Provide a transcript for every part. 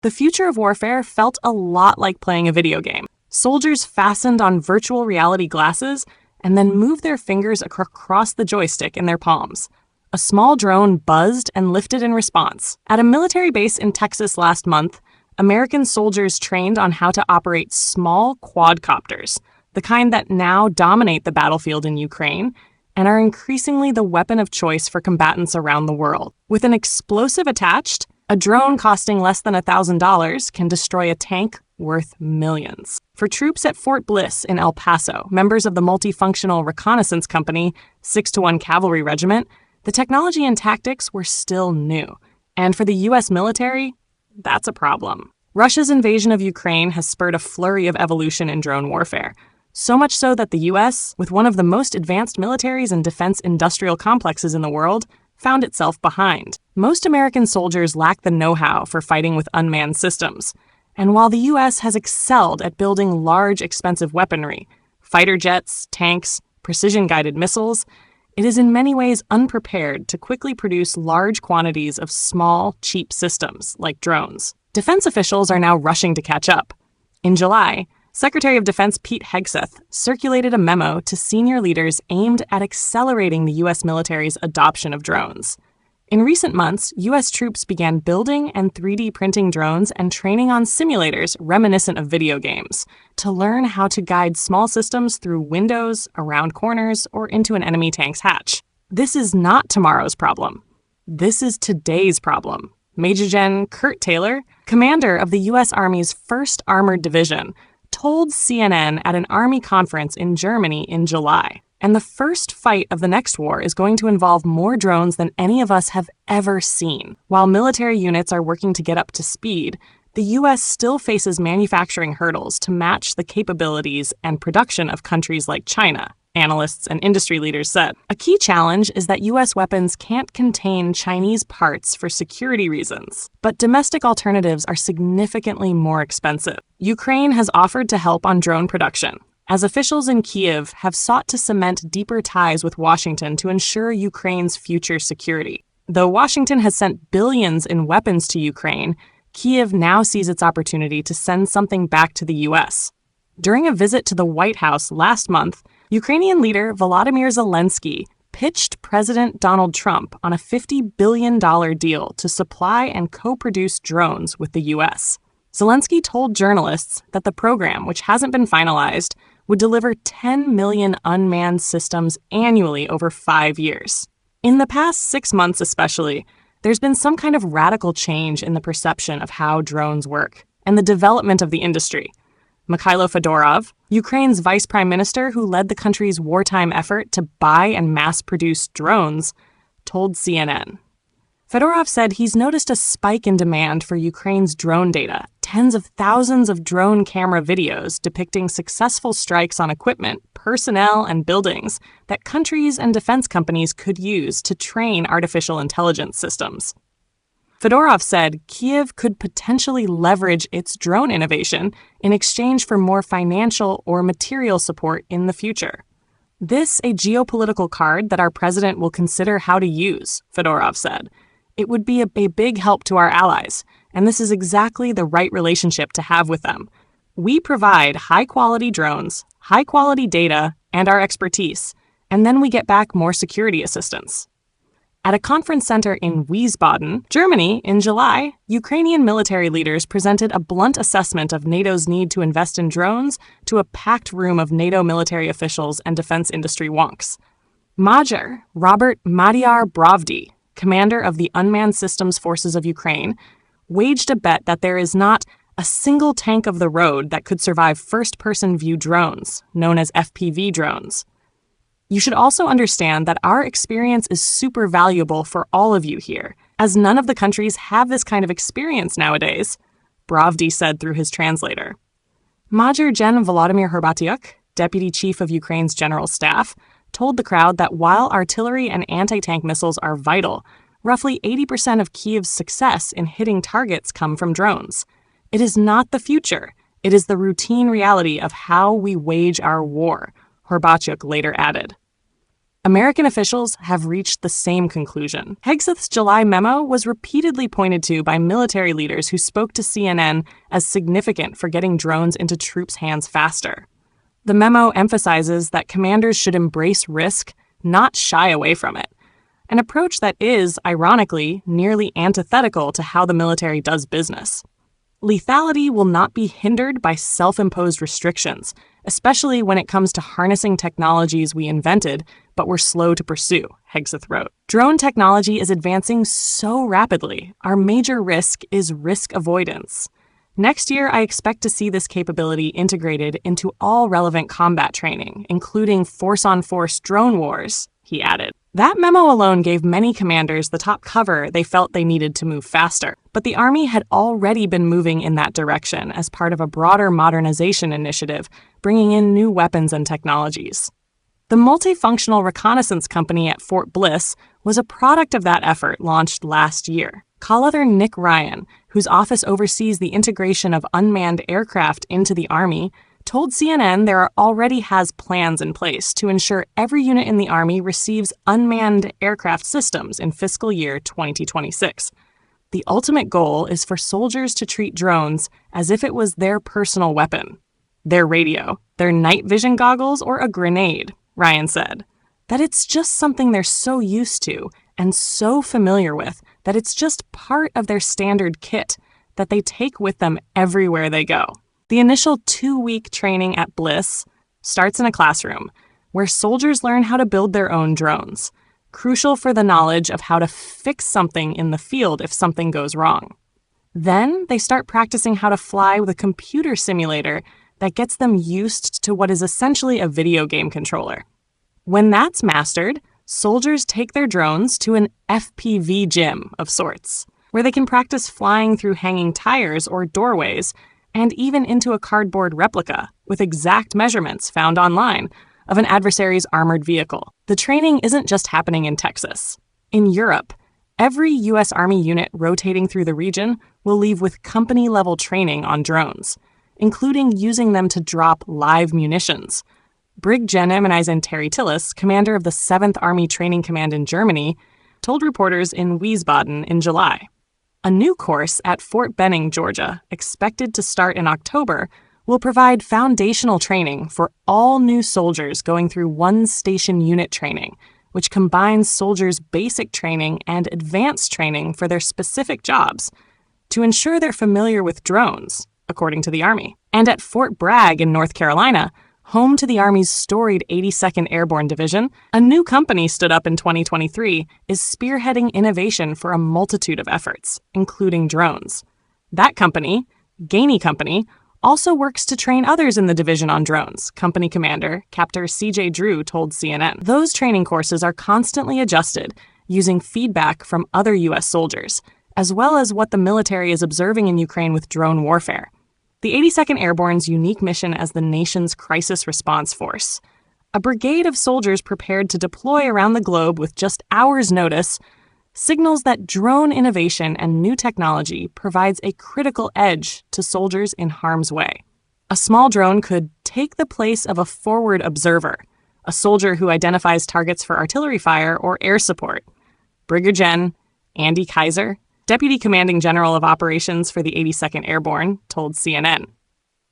The future of warfare felt a lot like playing a video game. Soldiers fastened on virtual reality glasses and then moved their fingers across the joystick in their palms. A small drone buzzed and lifted in response. At a military base in Texas last month, American soldiers trained on how to operate small quadcopters, the kind that now dominate the battlefield in Ukraine and are increasingly the weapon of choice for combatants around the world. With an explosive attached, a drone costing less than $1,000 can destroy a tank worth millions. For troops at Fort Bliss in El Paso, members of the multifunctional reconnaissance company, 6-to-1 Cavalry Regiment, the technology and tactics were still new. And for the U.S. military, that's a problem. Russia's invasion of Ukraine has spurred a flurry of evolution in drone warfare. So much so that the U.S., with one of the most advanced militaries and defense industrial complexes in the world, found itself behind. Most American soldiers lack the know-how for fighting with unmanned systems. And while the U.S. has excelled at building large, expensive weaponry, fighter jets, tanks, precision-guided missiles, it is in many ways unprepared to quickly produce large quantities of small, cheap systems like drones. Defense officials are now rushing to catch up. In July, Secretary of Defense Pete Hegseth circulated a memo to senior leaders aimed at accelerating the U.S. military's adoption of drones. In recent months, U.S. troops began building and 3D printing drones and training on simulators reminiscent of video games to learn how to guide small systems through windows, around corners, or into an enemy tank's hatch. This is not tomorrow's problem. This is today's problem. Major Gen Kurt Taylor, commander of the U.S. Army's 1st Armored Division, told CNN at an Army conference in Germany in July. And the first fight of the next war is going to involve more drones than any of us have ever seen. While military units are working to get up to speed, the U.S. still faces manufacturing hurdles to match the capabilities and production of countries like China, analysts and industry leaders said. A key challenge is that U.S. weapons can't contain Chinese parts for security reasons, but domestic alternatives are significantly more expensive. Ukraine has offered to help on drone production, as officials in Kyiv have sought to cement deeper ties with Washington to ensure Ukraine's future security. Though Washington has sent billions in weapons to Ukraine, Kyiv now sees its opportunity to send something back to the U.S. During a visit to the White House last month, Ukrainian leader Volodymyr Zelensky pitched President Donald Trump on a $50 billion deal to supply and co-produce drones with the U.S. Zelensky told journalists that the program, which hasn't been finalized, would deliver 10 million unmanned systems annually over 5 years. In the past 6 months especially, there's been some kind of radical change in the perception of how drones work and the development of the industry. Mikhailo Fedorov, Ukraine's vice prime minister who led the country's wartime effort to buy and mass-produce drones, told CNN. Fedorov said he's noticed a spike in demand for Ukraine's drone data, tens of thousands of drone camera videos depicting successful strikes on equipment, personnel, and buildings that countries and defense companies could use to train artificial intelligence systems. Fedorov said Kyiv could potentially leverage its drone innovation in exchange for more financial or material support in the future. This a geopolitical card that our president will consider how to use, Fedorov said. It would be a big help to our allies, and this is exactly the right relationship to have with them. We provide high-quality drones, high-quality data, and our expertise, and then we get back more security assistance. At a conference center in Wiesbaden, Germany, in July, Ukrainian military leaders presented a blunt assessment of NATO's need to invest in drones to a packed room of NATO military officials and defense industry wonks. Major Robert Madiar Brovdi, commander of the Unmanned Systems Forces of Ukraine, waged a bet that there is not a single tank of the road that could survive first-person view drones, known as FPV drones. You should also understand that our experience is super valuable for all of you here, as none of the countries have this kind of experience nowadays, Brovdi said through his translator. Major Gen Volodymyr Herbatyuk, deputy chief of Ukraine's general staff, told the crowd that while artillery and anti-tank missiles are vital, roughly 80% of Kyiv's success in hitting targets come from drones. It is not the future. It is the routine reality of how we wage our war, Herbatyuk later added. American officials have reached the same conclusion. Hegseth's July memo was repeatedly pointed to by military leaders who spoke to CNN as significant for getting drones into troops' hands faster. The memo emphasizes that commanders should embrace risk, not shy away from it, an approach that is, ironically, nearly antithetical to how the military does business. Lethality will not be hindered by self-imposed restrictions, especially when it comes to harnessing technologies we invented but were slow to pursue, Hegseth wrote. Drone technology is advancing so rapidly, our major risk is risk avoidance. Next year, I expect to see this capability integrated into all relevant combat training, including force-on-force drone wars, he added. That memo alone gave many commanders the top cover they felt they needed to move faster. But the Army had already been moving in that direction as part of a broader modernization initiative, bringing in new weapons and technologies. The Multifunctional Reconnaissance Company at Fort Bliss was a product of that effort launched last year. Call-other Nick Ryan, whose office oversees the integration of unmanned aircraft into the Army, told CNN there already has plans in place to ensure every unit in the Army receives unmanned aircraft systems in fiscal year 2026. The ultimate goal is for soldiers to treat drones as if it was their personal weapon, their radio, their night vision goggles, or a grenade, Ryan said. That it's just something they're so used to and so familiar with that it's just part of their standard kit that they take with them everywhere they go. The initial 2-week training at Bliss starts in a classroom where soldiers learn how to build their own drones, crucial for the knowledge of how to fix something in the field if something goes wrong. Then they start practicing how to fly with a computer simulator that gets them used to what is essentially a video game controller. When that's mastered, soldiers take their drones to an FPV gym of sorts, where they can practice flying through hanging tires or doorways, and even into a cardboard replica with exact measurements found online of an adversary's armored vehicle. The training isn't just happening in Texas. In Europe, every U.S. Army unit rotating through the region will leave with company-level training on drones, including using them to drop live munitions. Brig Gen Eminisen Terry Tillis, commander of the 7th Army Training Command in Germany, told reporters in Wiesbaden in July. A new course at Fort Benning, Georgia, expected to start in October, will provide foundational training for all new soldiers going through one station unit training, which combines soldiers' basic training and advanced training for their specific jobs to ensure they're familiar with drones, according to the Army. And at Fort Bragg in North Carolina, home to the Army's storied 82nd Airborne Division, a new company stood up in 2023 is spearheading innovation for a multitude of efforts, including drones. That company, Gainey Company, also works to train others in the division on drones, company commander, Captain C.J. Drew told CNN. Those training courses are constantly adjusted using feedback from other U.S. soldiers, as well as what the military is observing in Ukraine with drone warfare. The 82nd Airborne's unique mission as the nation's crisis response force, a brigade of soldiers prepared to deploy around the globe with just hours' notice, signals that drone innovation and new technology provides a critical edge to soldiers in harm's way. A small drone could take the place of a forward observer, a soldier who identifies targets for artillery fire or air support. Brigadier Gen Andy Kaiser, Deputy Commanding General of Operations for the 82nd Airborne, told CNN.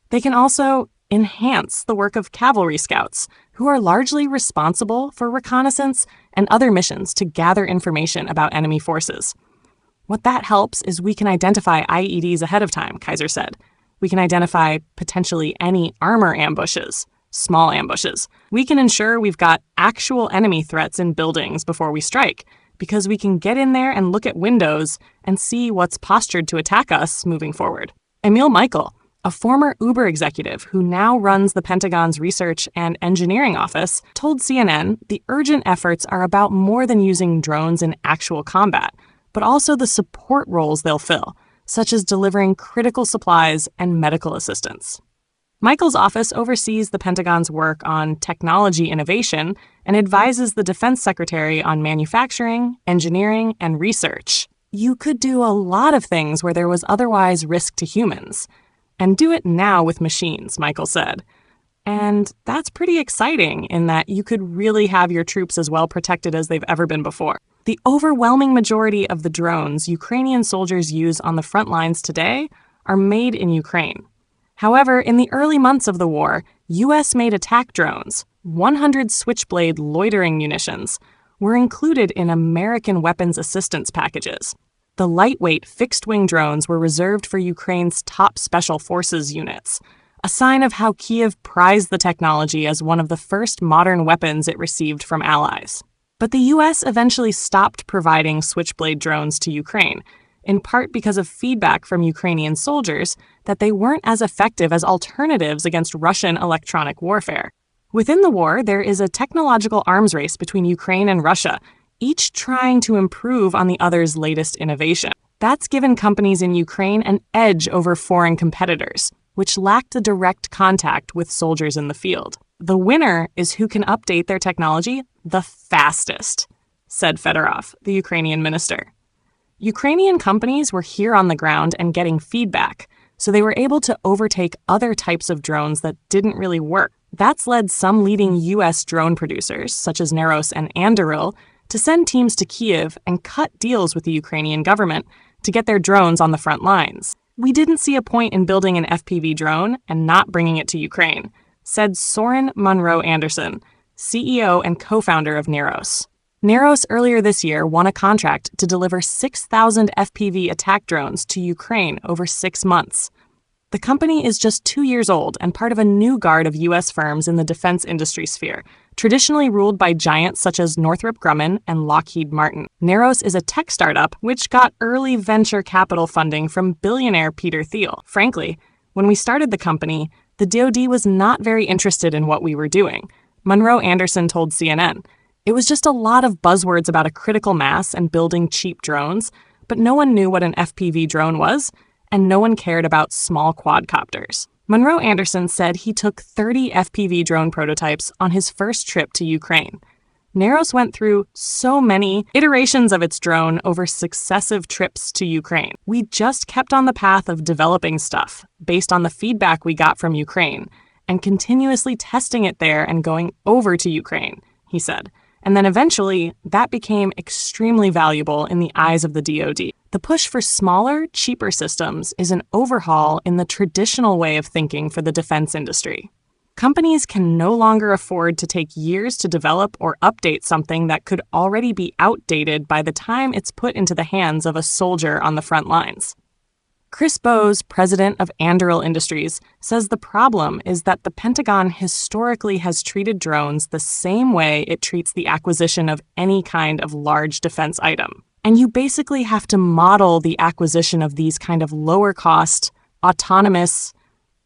They can also enhance the work of cavalry scouts, who are largely responsible for reconnaissance and other missions to gather information about enemy forces. What that helps is we can identify IEDs ahead of time, Kaiser said. We can identify potentially any armor ambushes, small ambushes. We can ensure we've got actual enemy threats in buildings before we strike, because we can get in there and look at windows and see what's postured to attack us moving forward. Emil Michael, a former Uber executive who now runs the Pentagon's Research and Engineering Office, told CNN the urgent efforts are about more than using drones in actual combat, but also the support roles they'll fill, such as delivering critical supplies and medical assistance. Michael's office oversees the Pentagon's work on technology innovation and advises the Defense Secretary on manufacturing, engineering, and research. You could do a lot of things where there was otherwise risk to humans, and do it now with machines, Michael said. And that's pretty exciting in that you could really have your troops as well protected as they've ever been before. The overwhelming majority of the drones Ukrainian soldiers use on the front lines today are made in Ukraine. However, in the early months of the war, US-made attack drones, 100 Switchblade loitering munitions, were included in American weapons assistance packages. The lightweight fixed-wing drones were reserved for Ukraine's top special forces units, a sign of how Kyiv prized the technology as one of the first modern weapons it received from allies. But the US eventually stopped providing Switchblade drones to Ukraine, in part because of feedback from Ukrainian soldiers that they weren't as effective as alternatives against Russian electronic warfare. Within the war, there is a technological arms race between Ukraine and Russia, each trying to improve on the other's latest innovation. That's given companies in Ukraine an edge over foreign competitors, which lacked the direct contact with soldiers in the field. The winner is who can update their technology the fastest, said Fedorov, the Ukrainian minister. Ukrainian companies were here on the ground and getting feedback, so they were able to overtake other types of drones that didn't really work. That's led some leading US drone producers, such as Neros and Anduril, to send teams to Kyiv and cut deals with the Ukrainian government to get their drones on the front lines. We didn't see a point in building an FPV drone and not bringing it to Ukraine, said Soren Monroe Anderson, CEO and co-founder of Neros. Neros earlier this year won a contract to deliver 6,000 FPV attack drones to Ukraine over 6 months. The company is just 2 years old and part of a new guard of U.S. firms in the defense industry sphere, traditionally ruled by giants such as Northrop Grumman and Lockheed Martin. Neros is a tech startup which got early venture capital funding from billionaire Peter Thiel. Frankly, when we started the company, the DoD was not very interested in what we were doing, Monroe Anderson told CNN. It was just a lot of buzzwords about a critical mass and building cheap drones, but no one knew what an FPV drone was, and no one cared about small quadcopters. Monroe Anderson said he took 30 FPV drone prototypes on his first trip to Ukraine. Neros went through so many iterations of its drone over successive trips to Ukraine. We just kept on the path of developing stuff based on the feedback we got from Ukraine and continuously testing it there and going over to Ukraine, he said. And then eventually, that became extremely valuable in the eyes of the DoD. The push for smaller, cheaper systems is an overhaul in the traditional way of thinking for the defense industry. Companies can no longer afford to take years to develop or update something that could already be outdated by the time it's put into the hands of a soldier on the front lines. Chris Bowes, president of Anduril Industries, says the problem is that the Pentagon historically has treated drones the same way it treats the acquisition of any kind of large defense item. And you basically have to model the acquisition of these kind of lower-cost, autonomous,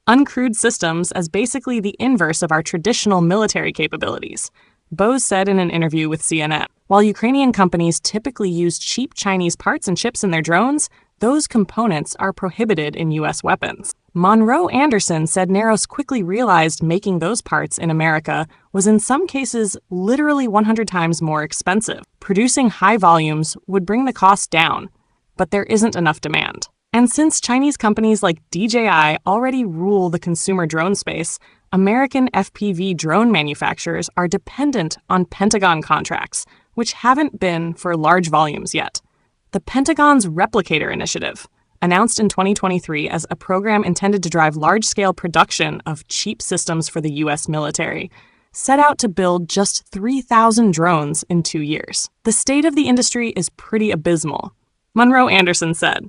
uncrewed systems as basically the inverse of our traditional military capabilities, Bowes said in an interview with CNN. While Ukrainian companies typically use cheap Chinese parts and chips in their drones, those components are prohibited in U.S. weapons. Monroe Anderson said Neros quickly realized making those parts in America was in some cases literally 100 times more expensive. Producing high volumes would bring the cost down, but there isn't enough demand. And since Chinese companies like DJI already rule the consumer drone space, American FPV drone manufacturers are dependent on Pentagon contracts, which haven't been for large volumes yet. The Pentagon's Replicator Initiative, announced in 2023 as a program intended to drive large-scale production of cheap systems for the U.S. military, set out to build just 3,000 drones in 2 years. The state of the industry is pretty abysmal. Monroe Anderson said,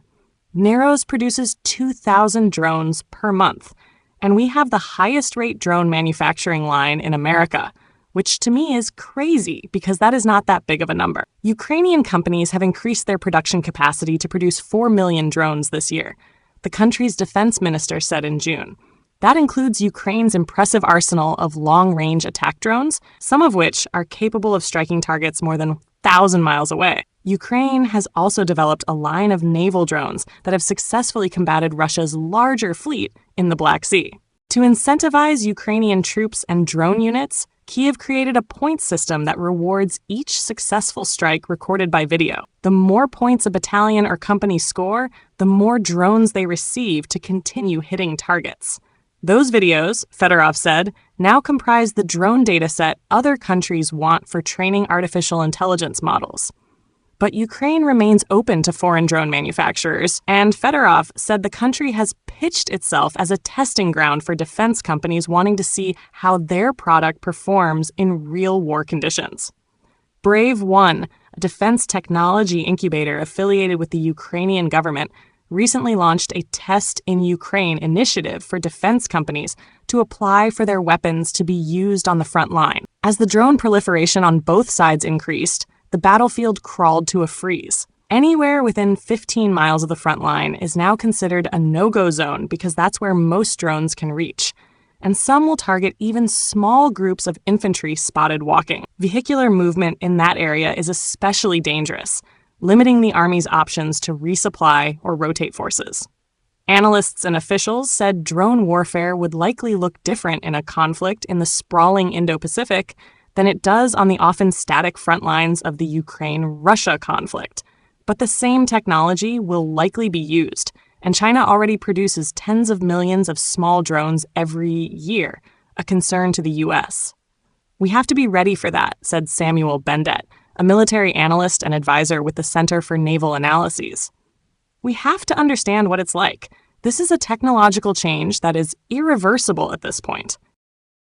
Neros produces 2,000 drones per month, and we have the highest rate drone manufacturing line in America, which to me is crazy because that is not that big of a number. Ukrainian companies have increased their production capacity to produce 4 million drones this year, the country's defense minister said in June. That includes Ukraine's impressive arsenal of long-range attack drones, some of which are capable of striking targets more than 1,000 miles away. Ukraine has also developed a line of naval drones that have successfully combated Russia's larger fleet in the Black Sea. To incentivize Ukrainian troops and drone units, Kyiv created a points system that rewards each successful strike recorded by video. The more points a battalion or company score, the more drones they receive to continue hitting targets. Those videos, Fedorov said, now comprise the drone dataset other countries want for training artificial intelligence models. But Ukraine remains open to foreign drone manufacturers, and Fedorov said the country has pitched itself as a testing ground for defense companies wanting to see how their product performs in real war conditions. Brave One, a defense technology incubator affiliated with the Ukrainian government, recently launched a Test in Ukraine initiative for defense companies to apply for their weapons to be used on the front line. As the drone proliferation on both sides increased, the battlefield crawled to a freeze. Anywhere within 15 miles of the front line is now considered a no-go zone because that's where most drones can reach. And some will target even small groups of infantry spotted walking. Vehicular movement in that area is especially dangerous, limiting the Army's options to resupply or rotate forces. Analysts and officials said drone warfare would likely look different in a conflict in the sprawling Indo-Pacific than it does on the often static front lines of the Ukraine-Russia conflict. But the same technology will likely be used, and China already produces tens of millions of small drones every year, a concern to the U.S. "We have to be ready for that," said Samuel Bendet, a military analyst and advisor with the Center for Naval Analyses. "We have to understand what it's like. This is a technological change that is irreversible at this point.